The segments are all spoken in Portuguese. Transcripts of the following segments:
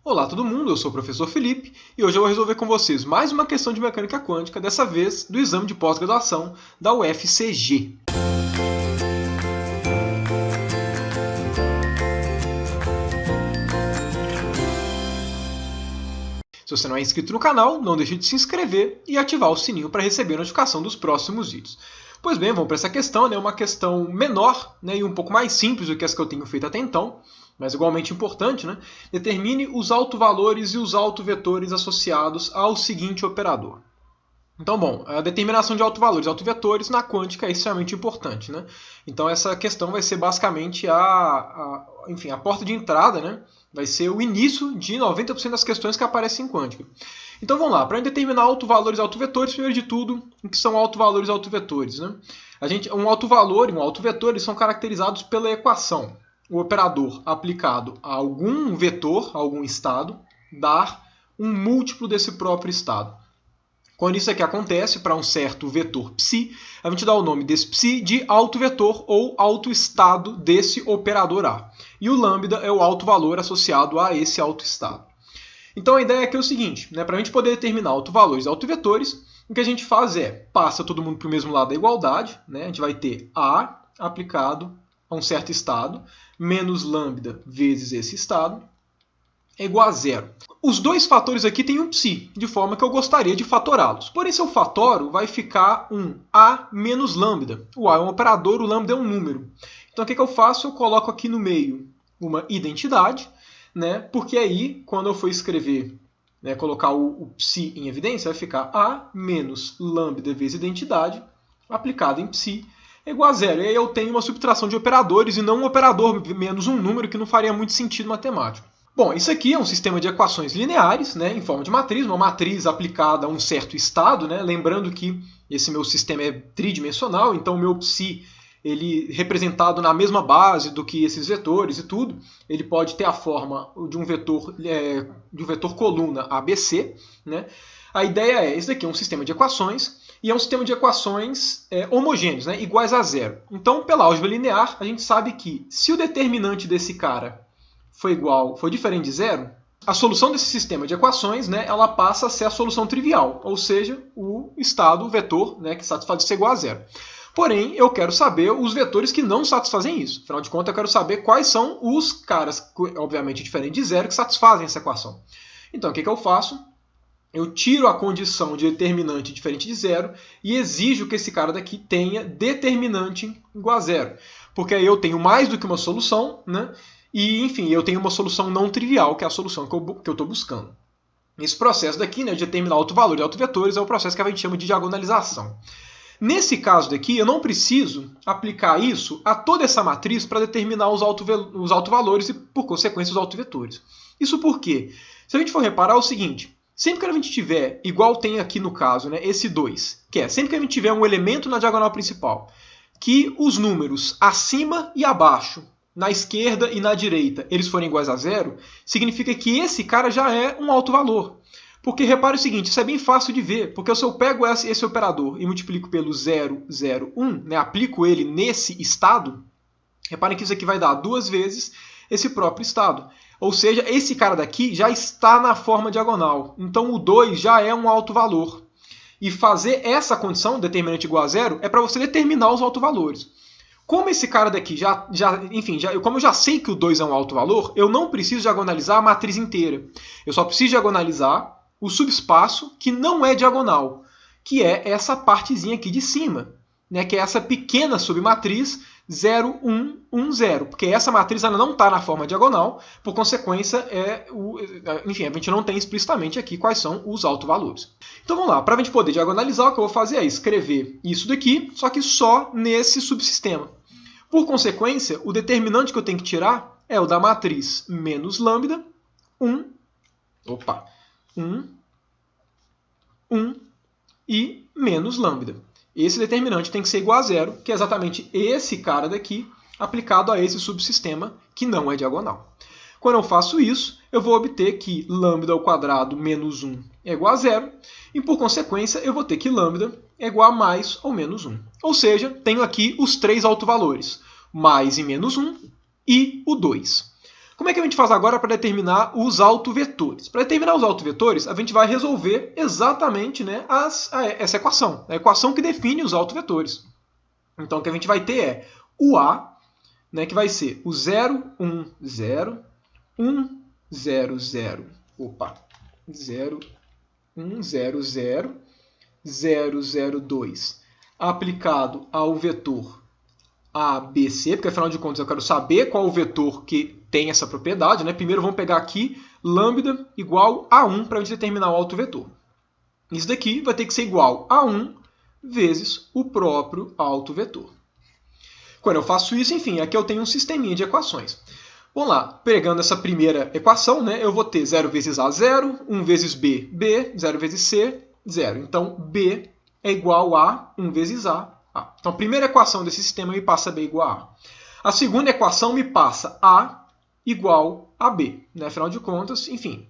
Olá todo mundo, eu sou o professor Felipe e hoje eu vou resolver com vocês mais uma questão de mecânica quântica, dessa vez do exame de pós-graduação da UFCG. Se você não é inscrito no canal, não deixe de se inscrever e ativar o sininho para receber a notificação dos próximos vídeos. Pois bem, vamos para essa questão, uma questão menor e um pouco mais simples do que as que eu tenho feito até então, mas igualmente importante. Determine os autovalores e os autovetores associados ao seguinte operador. Então, bom, a determinação de autovalores e autovetores na quântica é extremamente importante. Então, essa questão vai ser basicamente a porta de entrada, vai ser o início de 90% das questões que aparecem em quântica. Então, vamos lá. Para determinar autovalores e autovetores, primeiro de tudo, o que são autovalores e autovetores? Um autovalor e um autovetor eles são caracterizados pela equação. O operador aplicado a algum vetor, a algum estado, dar um múltiplo desse próprio estado. Quando isso aqui acontece para um certo vetor psi, a gente dá o nome desse psi de autovetor ou autoestado desse operador A. E o lambda é o autovalor associado a esse autoestado. Então a ideia aqui é o seguinte, para a gente poder determinar autovalores e autovetores, o que a gente faz é, passa todo mundo para o mesmo lado da igualdade, a gente vai ter A aplicado a um certo estado, menos lambda vezes esse estado, é igual a zero. Os dois fatores aqui têm um psi, de forma que eu gostaria de fatorá-los. Porém, se eu fatoro, vai ficar um A menos lambda. O A é um operador, o lambda é um número. Então, o que eu faço? Eu coloco aqui no meio uma identidade, porque aí, quando eu for escrever, colocar o psi em evidência, vai ficar A menos lambda vezes identidade, aplicado em psi, é igual a zero. E aí eu tenho uma subtração de operadores e não um operador menos um número, que não faria muito sentido matemático. Bom, isso aqui é um sistema de equações lineares, em forma de matriz, uma matriz aplicada a um certo estado, lembrando que esse meu sistema é tridimensional, então o meu psi, ele representado na mesma base do que esses vetores e tudo, ele pode ter a forma de um vetor coluna ABC. A ideia é, esse daqui é um sistema de equações, e é um sistema de equações homogêneos, iguais a zero. Então, pela álgebra linear, a gente sabe que se o determinante desse cara foi diferente de zero, a solução desse sistema de equações, ela passa a ser a solução trivial, ou seja, o estado, o vetor, que satisfaz isso igual a zero. Porém, eu quero saber os vetores que não satisfazem isso. Afinal de contas, eu quero saber quais são os caras, obviamente diferente de zero, que satisfazem essa equação. Então, o que eu faço? Eu tiro a condição de determinante diferente de zero e exijo que esse cara daqui tenha determinante igual a zero. Porque aí eu tenho mais do que uma solução, e, enfim, eu tenho uma solução não trivial, que é a solução que eu estou buscando. Esse processo daqui, de determinar autovalor e autovetores, é o processo que a gente chama de diagonalização. Nesse caso daqui, eu não preciso aplicar isso a toda essa matriz para determinar os autovalores e, por consequência, os autovetores. Isso por quê? Se a gente for reparar é o seguinte, sempre que a gente tiver, igual tem aqui no caso, esse 2, que é sempre que a gente tiver um elemento na diagonal principal, que os números acima e abaixo, na esquerda e na direita, eles forem iguais a zero, significa que esse cara já é um autovalor. Porque repare o seguinte, isso é bem fácil de ver, porque se eu pego esse operador e multiplico pelo 0, 0, 1, aplico ele nesse estado, reparem que isso aqui vai dar duas vezes esse próprio estado. Ou seja, esse cara daqui já está na forma diagonal. Então o 2 já é um autovalor. E fazer essa condição, determinante igual a zero, é para você determinar os autovalores. Como esse cara daqui, como eu já sei que o 2 é um autovalor, eu não preciso diagonalizar a matriz inteira. Eu só preciso diagonalizar o subespaço que não é diagonal, que é essa partezinha aqui de cima, que é essa pequena submatriz 0, 1, 1, 0, porque essa matriz ela não está na forma diagonal, por consequência, a gente não tem explicitamente aqui quais são os autovalores. Então vamos lá, para a gente poder diagonalizar, o que eu vou fazer é escrever isso daqui, só que só nesse subsistema. Por consequência, o determinante que eu tenho que tirar é o da matriz menos lambda, 1, 1 e menos lambda. Esse determinante tem que ser igual a zero, que é exatamente esse cara daqui, aplicado a esse subsistema que não é diagonal. Quando eu faço isso, eu vou obter que lambda ao quadrado menos 1 é igual a zero, e por consequência eu vou ter que lambda é igual a mais ou menos 1. Ou seja, tenho aqui os três autovalores, mais e menos 1 e o 2. Como é que a gente faz agora para determinar os autovetores? Para determinar os autovetores, a gente vai resolver exatamente, né, essa equação, a equação que define os autovetores. Então, o que a gente vai ter é o A, né, que vai ser o 0, 1, 0, 1, 0, 0, 0, 1, 0, 0, 0, 0, 2, aplicado ao vetor ABC, porque afinal de contas eu quero saber qual o vetor que tem essa propriedade, né? Primeiro vamos pegar aqui lambda igual a 1 para a gente determinar o autovetor. Isso daqui vai ter que ser igual a 1 vezes o próprio autovetor. Quando eu faço isso, enfim, aqui eu tenho um sisteminha de equações. Vamos lá, pegando essa primeira equação, né, eu vou ter 0 vezes A, 0, 1 vezes B, B, 0 vezes C, 0. Então, B é igual a 1 vezes A. Então, a primeira equação desse sistema me passa B igual a A. A segunda equação me passa A igual a B. Né? Afinal de contas, enfim,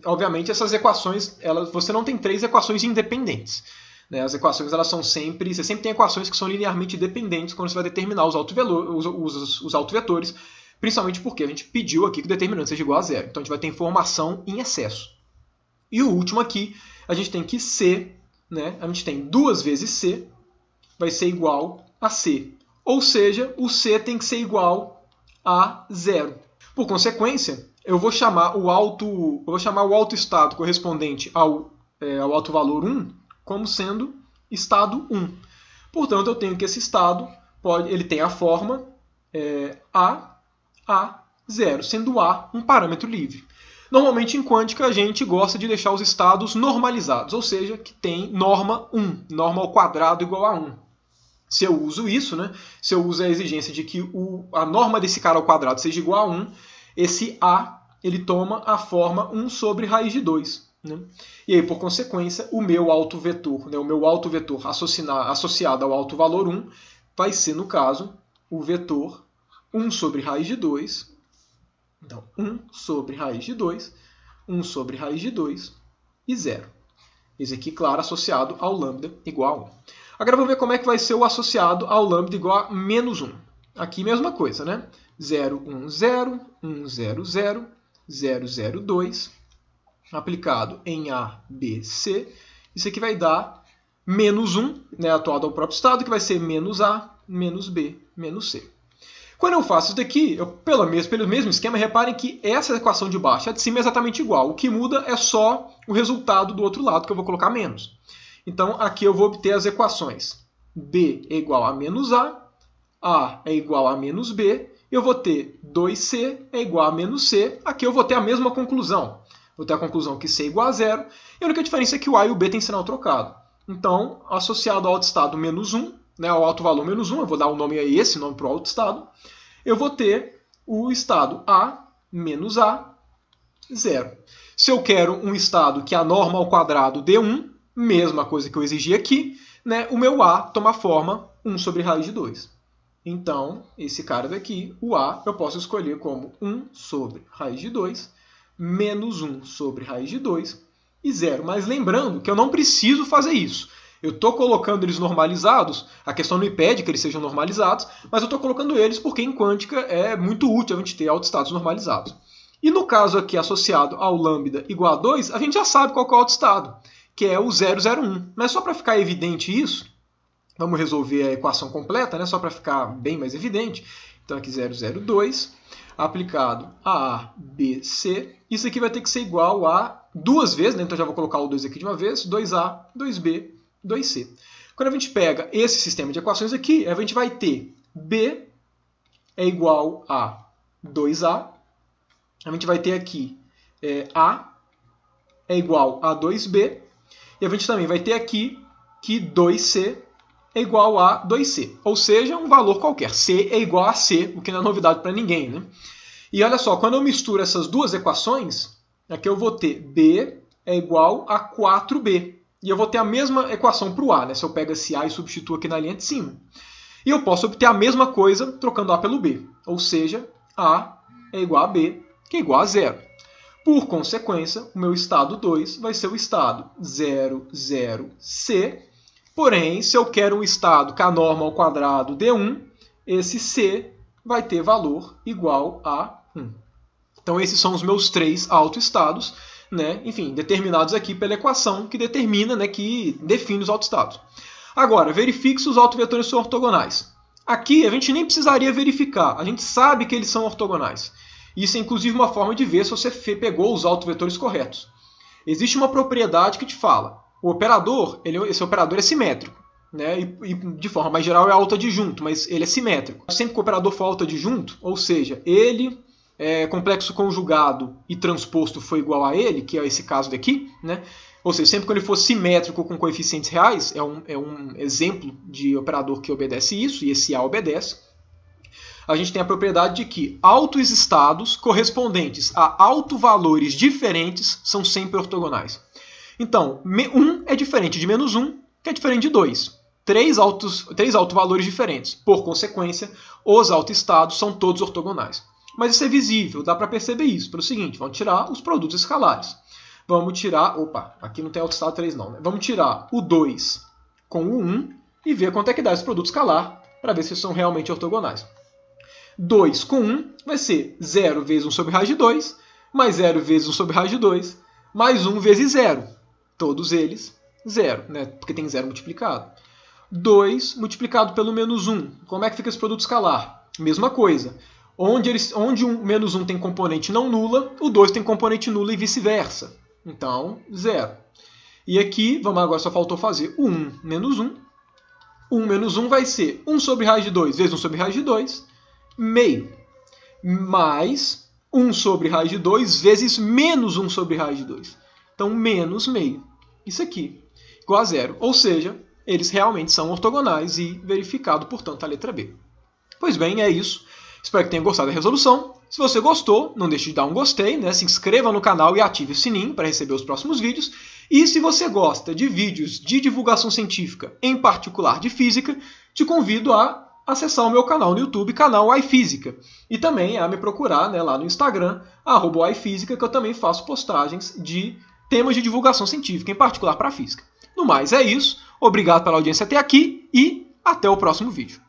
obviamente essas equações, você não tem três equações independentes. Né? As equações, elas são sempre, você sempre tem equações que são linearmente dependentes quando você vai determinar os autovetores, principalmente porque a gente pediu aqui que o determinante seja igual a zero. Então, a gente vai ter informação em excesso. E o último aqui, a gente tem que C, né? A gente tem 2 vezes C, vai ser igual a C. Ou seja, o C tem que ser igual a zero. Por consequência, eu vou chamar o autoestado correspondente ao alto valor 1 como sendo estado 1. Portanto, eu tenho que esse estado ele tem a forma A0, sendo A um parâmetro livre. Normalmente, em quântica, a gente gosta de deixar os estados normalizados, ou seja, que tem norma 1, norma ao quadrado igual a 1. Se eu uso isso, né, se eu uso a exigência de que a norma desse cara ao quadrado seja igual a 1, esse A ele toma a forma 1 sobre raiz de 2. Né? E aí, por consequência, o meu autovetor, né, o meu autovetor associado ao alto valor 1 vai ser, no caso, o vetor 1 sobre raiz de 2. Então, 1 sobre raiz de 2, 1 sobre raiz de 2 e 0. Esse aqui, claro, associado ao lambda igual a 1. Agora vamos ver como é que vai ser o associado ao lambda igual a menos 1. Aqui mesma coisa, né? 0, 1, 0, 1, 0, 0, 0, 0, 2, aplicado em A, B, C. Isso aqui vai dar menos 1, né, atuado ao próprio estado, que vai ser menos A, menos B, menos C. Quando eu faço isso daqui, pelo mesmo esquema, reparem que essa equação de baixo, a de cima é exatamente igual. O que muda é só o resultado do outro lado, que eu vou colocar menos. Então, aqui eu vou obter as equações. B é igual a menos A é igual a menos B, eu vou ter 2C é igual a menos C. Aqui eu vou ter a mesma conclusão. Vou ter a conclusão que C é igual a zero. E a única diferença é que o A e o B têm sinal trocado. Então, associado ao autoestado menos 1, né, ao alto valor menos 1, eu vou dar o nome a esse nome para o autoestado, eu vou ter o estado A menos A, 0. Se eu quero um estado que a norma ao quadrado dê 1, mesma coisa que eu exigi aqui, né, o meu A toma a forma 1 sobre raiz de 2. Então, esse cara daqui, o A, eu posso escolher como 1 sobre raiz de 2, menos 1 sobre raiz de 2 e 0. Mas lembrando que eu não preciso fazer isso. Eu estou colocando eles normalizados, a questão não impede que eles sejam normalizados, mas eu estou colocando eles porque em quântica é muito útil a gente ter autoestados normalizados. E no caso aqui associado ao lambda igual a 2, a gente já sabe qual é o autoestado, que é o 001. Mas só para ficar evidente isso, vamos resolver a equação completa, né? Só para ficar bem mais evidente. Então aqui 002, aplicado a A, B, C. Isso aqui vai ter que ser igual a duas vezes, né? Então já vou colocar o 2 aqui de uma vez, 2A, 2B, 2C. Quando a gente pega esse sistema de equações aqui, a gente vai ter B é igual a 2A. A gente vai ter aqui A é igual a 2B. E a gente também vai ter aqui que 2C é igual a 2C. Ou seja, um valor qualquer. C é igual a C, o que não é novidade para ninguém. Né? E olha só, quando eu misturo essas duas equações, aqui eu vou ter B é igual a 4B. E eu vou ter a mesma equação para o A, né? Se eu pego esse A e substituo aqui na linha de cima. E eu posso obter a mesma coisa trocando A pelo B. Ou seja, A é igual a B, que é igual a 0. Por consequência, o meu estado 2 vai ser o estado 00C. Porém, se eu quero um estado que a norma ao quadrado dê 1, esse C vai ter valor igual a 1. Então esses são os meus 3 autoestados, né? Enfim, determinados aqui pela equação que determina, né, que define os autoestados. Agora, verifique se os autovetores são ortogonais. Aqui a gente nem precisaria verificar, a gente sabe que eles são ortogonais. Isso é inclusive uma forma de ver se você pegou os autovetores corretos. Existe uma propriedade que te fala, o operador, esse operador é simétrico, né? E de forma mais geral é autoadjunto, mas ele é simétrico. Sempre que o operador for autoadjunto, ou seja, ele, complexo conjugado e transposto foi igual a ele, que é esse caso daqui, né? Ou seja, sempre que ele for simétrico com coeficientes reais, é um exemplo de operador que obedece isso, e esse A obedece, a gente tem a propriedade de que autoestados correspondentes a autovalores diferentes são sempre ortogonais. Então, 1 é diferente de menos 1, que é diferente de 2. 3 autovalores diferentes. Por consequência, os autoestados são todos ortogonais. Mas isso é visível, dá para perceber isso. Pelo seguinte, vamos tirar os produtos escalares. Vamos tirar... Opa, aqui não tem autoestado 3 não, né? Vamos tirar o 2 com o 1 e ver quanto é que dá esse produto escalar para ver se são realmente ortogonais. 2 com 1 vai ser 0 vezes 1 sobre raiz de 2, mais 0 vezes 1 sobre raiz de 2, mais 1 vezes 0. Todos eles 0, né? Porque tem 0 multiplicado. 2 multiplicado pelo menos 1. Como é que fica esse produto escalar? Mesma coisa. Onde o menos 1 tem componente não nula, o 2 tem componente nula e vice-versa. Então, 0. E aqui, vamos agora, só faltou fazer o 1 menos 1. 1 menos 1 vai ser 1 sobre raiz de 2 vezes 1 sobre raiz de 2, meio. Mais 1 sobre raiz de 2 vezes menos 1 sobre raiz de 2. Então, menos meio. Isso aqui, igual a 0. Ou seja, eles realmente são ortogonais e verificado, portanto, a letra B. Pois bem, é isso. Espero que tenha gostado da resolução. Se você gostou, não deixe de dar um gostei, né? Se inscreva no canal e ative o sininho para receber os próximos vídeos. E se você gosta de vídeos de divulgação científica, em particular de física, te convido a acessar o meu canal no YouTube, canal iFísica. E também a me procurar, né, lá no Instagram, @iFísica, que eu também faço postagens de temas de divulgação científica, em particular para a física. No mais, é isso. Obrigado pela audiência até aqui e até o próximo vídeo.